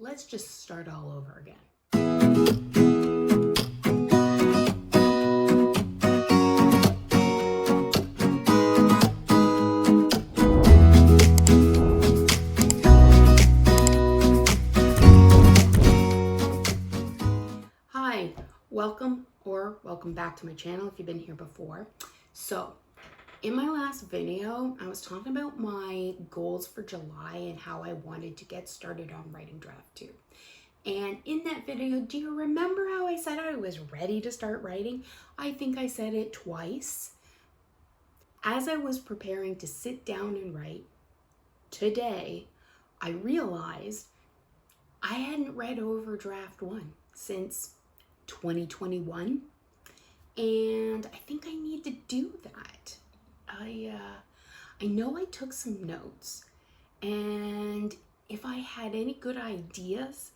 let's just start all over again. Hi, welcome back to my channel if you've been here before. So, in my last video, I was talking about my goals for July and how I wanted to get started on writing draft 2. And in that video, do you remember how I said I was ready to start writing? I think I said it twice. As I was preparing to sit down and write today, I realized I hadn't read over draft 1 since 2021, and I think I need to do that. I know I took some notes, and if I had any good ideas,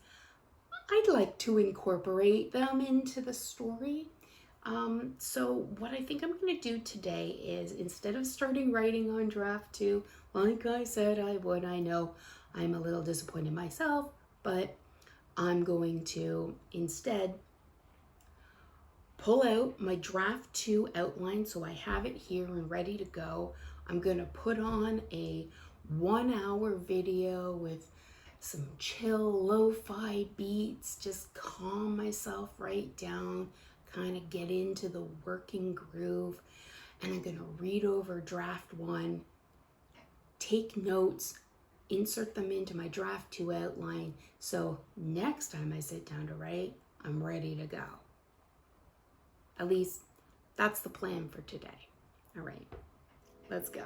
I'd like to incorporate them into the story. So what I think I'm going to do today is, instead of starting writing on draft 2, like I said I would, I know I'm a little disappointed myself, but I'm going to instead pull out my draft 2 outline so I have it here and ready to go. I'm going to put on a 1-hour video with some chill lo-fi beats, just calm myself right down, kind of get into the working groove, and I'm going to read over draft 1, take notes, insert them into my draft 2 outline, so next time I sit down to write, I'm ready to go. At least that's the plan for today. All right, let's go.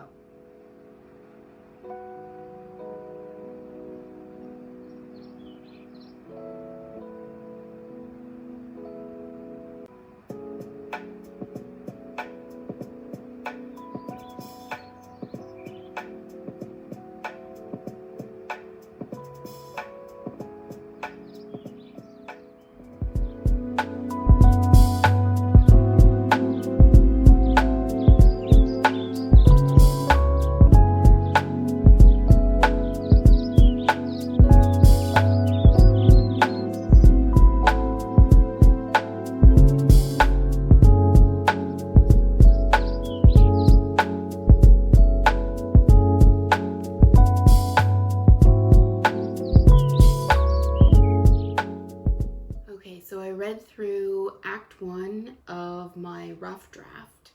So I read through Act 1 of my rough draft,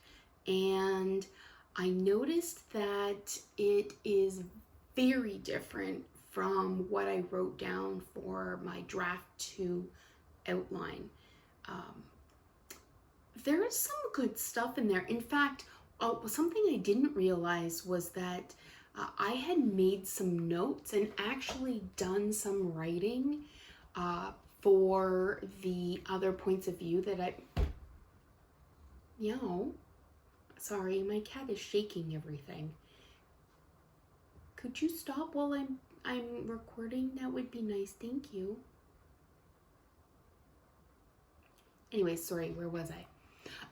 and I noticed that it is very different from what I wrote down for my draft 2 outline. There is some good stuff in there. In fact, something I didn't realize was that I had made some notes and actually done some writing for the other points of view that sorry, my cat is shaking everything. Could you stop while I'm recording? That would be nice, thank you. Anyway, sorry, where was I?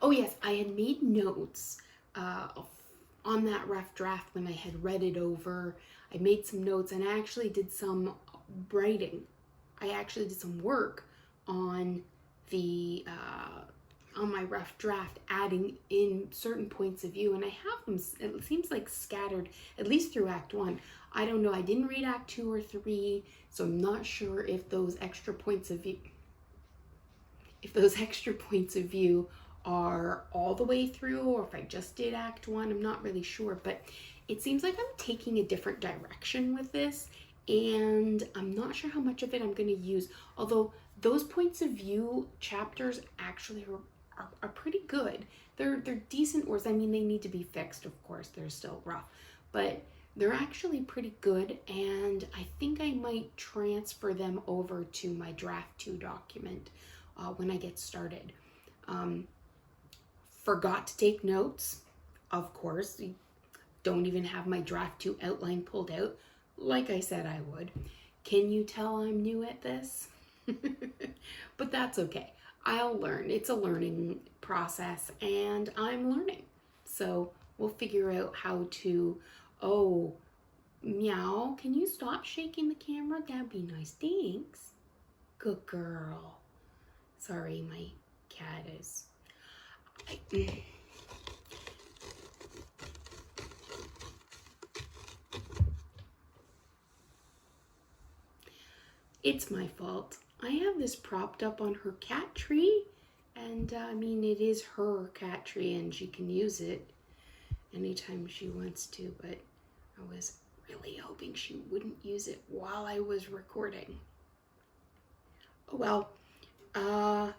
Oh yes, I had made notes on that rough draft when I had read it over. I made some notes and I actually did some writing. I actually did some work on the on my rough draft, adding in certain points of view, and I have them, it seems like scattered at least through Act 1. I don't know, I didn't read Act 2 or 3, so I'm not sure if those extra points of view are all the way through, or if I just did Act 1. I'm not really sure, but it seems like I'm taking a different direction with this, and I'm not sure how much of it I'm going to use, although those points of view chapters actually are pretty good. They're decent words. I mean, they need to be fixed, of course, they're still rough, but they're actually pretty good, and I think I might transfer them over to my draft 2 document when I get started. Forgot to take notes, of course. Don't even have my draft 2 outline pulled out, like I said I would. Can you tell I'm new at this? But that's okay. I'll learn. It's a learning process, and I'm learning. So we'll figure out how to, Meow, can you stop shaking the camera? That'd be nice. Thanks. Good girl. Sorry, my cat is... It's my fault. I have this propped up on her cat tree, and I mean, it is her cat tree and she can use it anytime she wants to, but I was really hoping she wouldn't use it while I was recording. Oh well.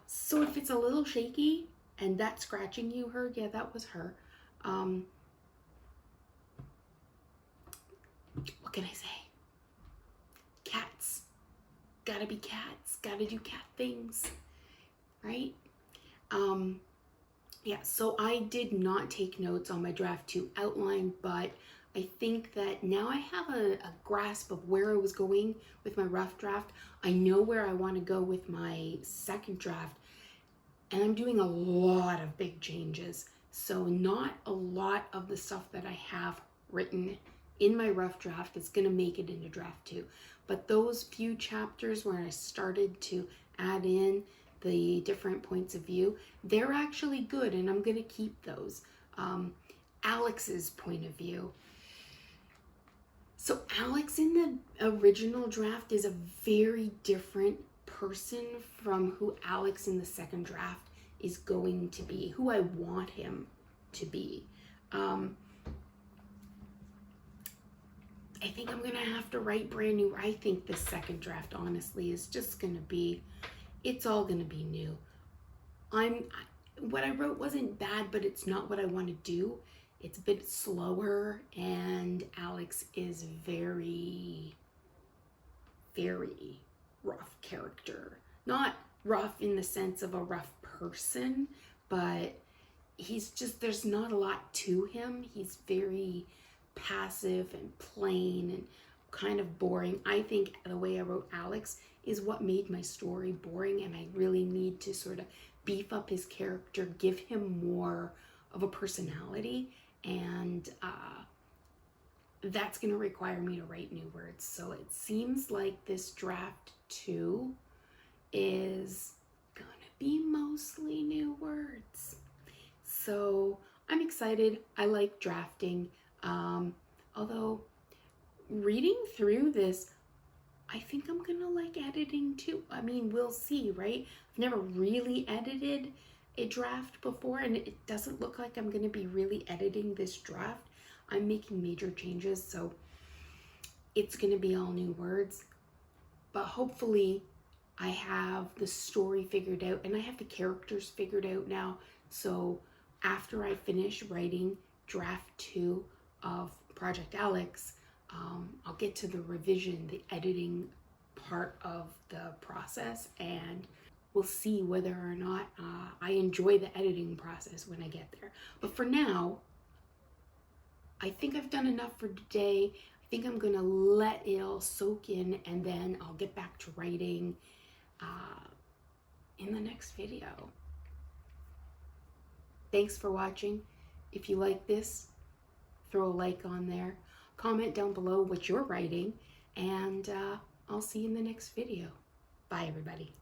So if it's a little shaky and that scratching you heard, yeah, that was her. What can I say? Cats. Gotta be cats. Gotta do cat things, right? Yeah, so I did not take notes on my draft 2 outline, but I think that now I have a grasp of where I was going with my rough draft. I know where I want to go with my second draft, and I'm doing a lot of big changes. So not a lot of the stuff that I have written in my rough draft is going to make it into draft 2. But those few chapters where I started to add in the different points of view, they're actually good, and I'm going to keep those. Alex's point of view. So Alex in the original draft is a very different person from who Alex in the second draft is going to be, who I want him to be. I think I'm gonna have to write brand new. I think the second draft, honestly, is just gonna be, it's all gonna be new. What I wrote wasn't bad, but it's not what I want to do. It's a bit slower, and Alex is very, very rough character. Not rough in the sense of a rough person, but he's just, there's not a lot to him. He's very passive and plain and kind of boring. I think the way I wrote Alex is what made my story boring, and I really need to sort of beef up his character, give him more of a personality, and that's going to require me to write new words. So it seems like this draft 2 is going to be mostly new words. So I'm excited. I like drafting. Although reading through this, I think I'm gonna like editing too. I mean, we'll see, right? I've never really edited a draft before, and it doesn't look like I'm gonna be really editing this draft. I'm making major changes, so it's gonna be all new words. But hopefully I have the story figured out, and I have the characters figured out now. So after I finish writing draft 2 of Project Alex, I'll get to the revision, the editing part of the process, and we'll see whether or not I enjoy the editing process when I get there. But for now, I think I've done enough for today. I think I'm gonna let it all soak in, and then I'll get back to writing in the next video. Thanks for watching. If you like this, throw a like on there. Comment down below what you're writing, and I'll see you in the next video. Bye, everybody.